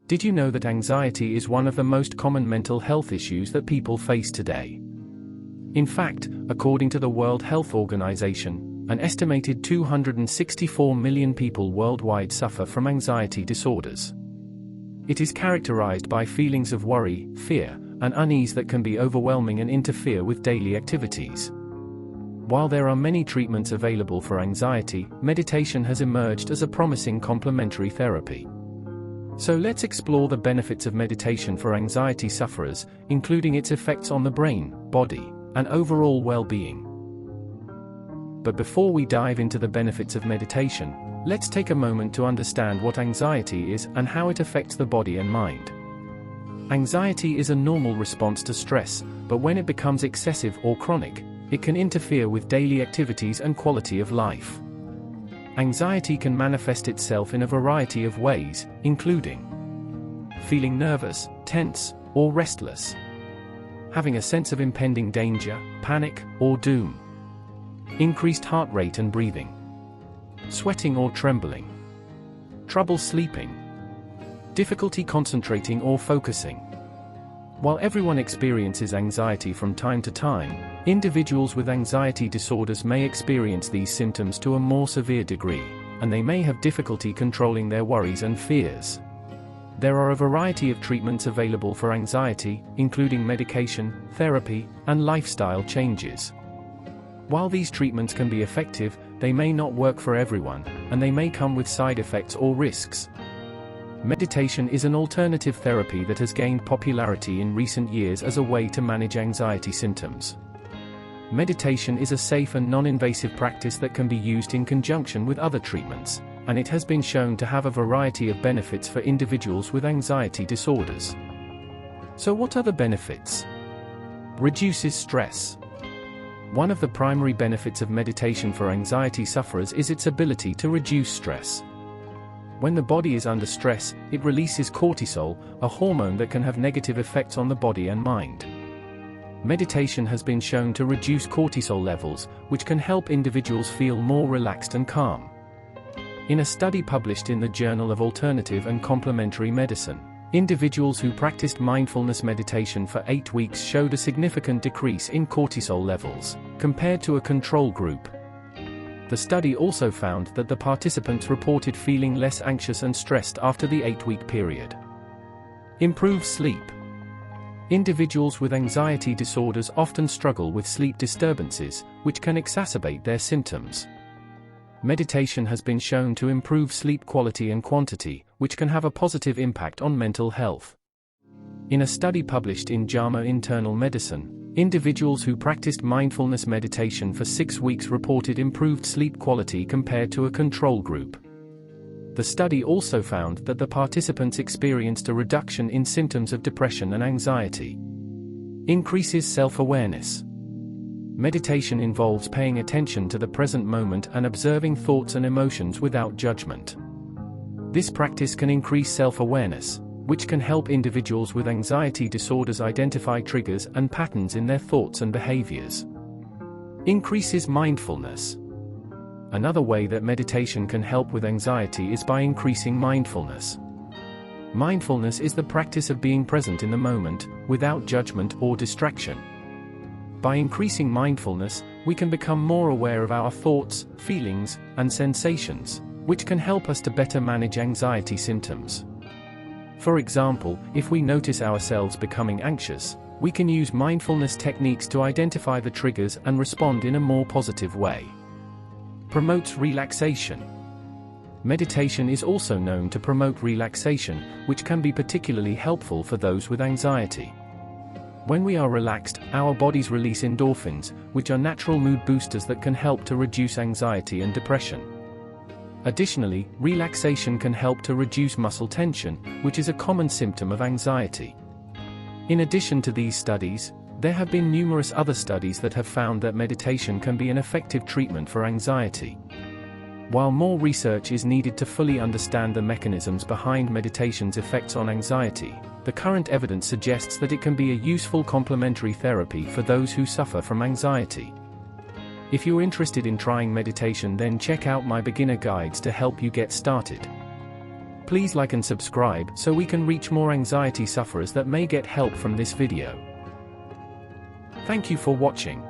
Did you know that anxiety is one of the most common mental health issues that people face today? In fact, according to the World Health Organization, an estimated 264 million people worldwide suffer from anxiety disorders. It is characterized by feelings of worry, fear, and unease that can be overwhelming and interfere with daily activities. While there are many treatments available for anxiety, meditation has emerged as a promising complementary therapy. So let's explore the benefits of meditation for anxiety sufferers, including its effects on the brain, body, and overall well-being. But before we dive into the benefits of meditation, let's take a moment to understand what anxiety is and how it affects the body and mind. Anxiety is a normal response to stress, but when it becomes excessive or chronic, it can interfere with daily activities and quality of life. Anxiety can manifest itself in a variety of ways, including feeling nervous, tense, or restless, having a sense of impending danger, panic, or doom, increased heart rate and breathing, sweating or trembling, trouble sleeping, difficulty concentrating or focusing. While everyone experiences anxiety from time to time, individuals with anxiety disorders may experience these symptoms to a more severe degree, and they may have difficulty controlling their worries and fears. There are a variety of treatments available for anxiety, including medication, therapy, and lifestyle changes. While these treatments can be effective, they may not work for everyone, and they may come with side effects or risks. Meditation is an alternative therapy that has gained popularity in recent years as a way to manage anxiety symptoms. Meditation is a safe and non-invasive practice that can be used in conjunction with other treatments, and it has been shown to have a variety of benefits for individuals with anxiety disorders. So what are the benefits? Reduces stress. One of the primary benefits of meditation for anxiety sufferers is its ability to reduce stress. When the body is under stress, it releases cortisol, a hormone that can have negative effects on the body and mind. Meditation has been shown to reduce cortisol levels, which can help individuals feel more relaxed and calm. In a study published in the Journal of Alternative and Complementary Medicine, individuals who practiced mindfulness meditation for 8 weeks showed a significant decrease in cortisol levels, compared to a control group. The study also found that the participants reported feeling less anxious and stressed after the 8-week period. Improves sleep. Individuals with anxiety disorders often struggle with sleep disturbances, which can exacerbate their symptoms. Meditation has been shown to improve sleep quality and quantity, which can have a positive impact on mental health. In a study published in JAMA Internal Medicine, individuals who practiced mindfulness meditation for 6 weeks reported improved sleep quality compared to a control group. The study also found that the participants experienced a reduction in symptoms of depression and anxiety. Increases self-awareness. Meditation involves paying attention to the present moment and observing thoughts and emotions without judgment. This practice can increase self-awareness, which can help individuals with anxiety disorders identify triggers and patterns in their thoughts and behaviors. Increases mindfulness. Another way that meditation can help with anxiety is by increasing mindfulness. Mindfulness is the practice of being present in the moment, without judgment or distraction. By increasing mindfulness, we can become more aware of our thoughts, feelings, and sensations, which can help us to better manage anxiety symptoms. For example, if we notice ourselves becoming anxious, we can use mindfulness techniques to identify the triggers and respond in a more positive way. Promotes relaxation. Meditation is also known to promote relaxation, which can be particularly helpful for those with anxiety. When we are relaxed, our bodies release endorphins, which are natural mood boosters that can help to reduce anxiety and depression. Additionally, relaxation can help to reduce muscle tension, which is a common symptom of anxiety. In addition to these studies, there have been numerous other studies that have found that meditation can be an effective treatment for anxiety. While more research is needed to fully understand the mechanisms behind meditation's effects on anxiety, the current evidence suggests that it can be a useful complementary therapy for those who suffer from anxiety. If you're interested in trying meditation, then check out my beginner guides to help you get started. Please like and subscribe so we can reach more anxiety sufferers that may get help from this video. Thank you for watching.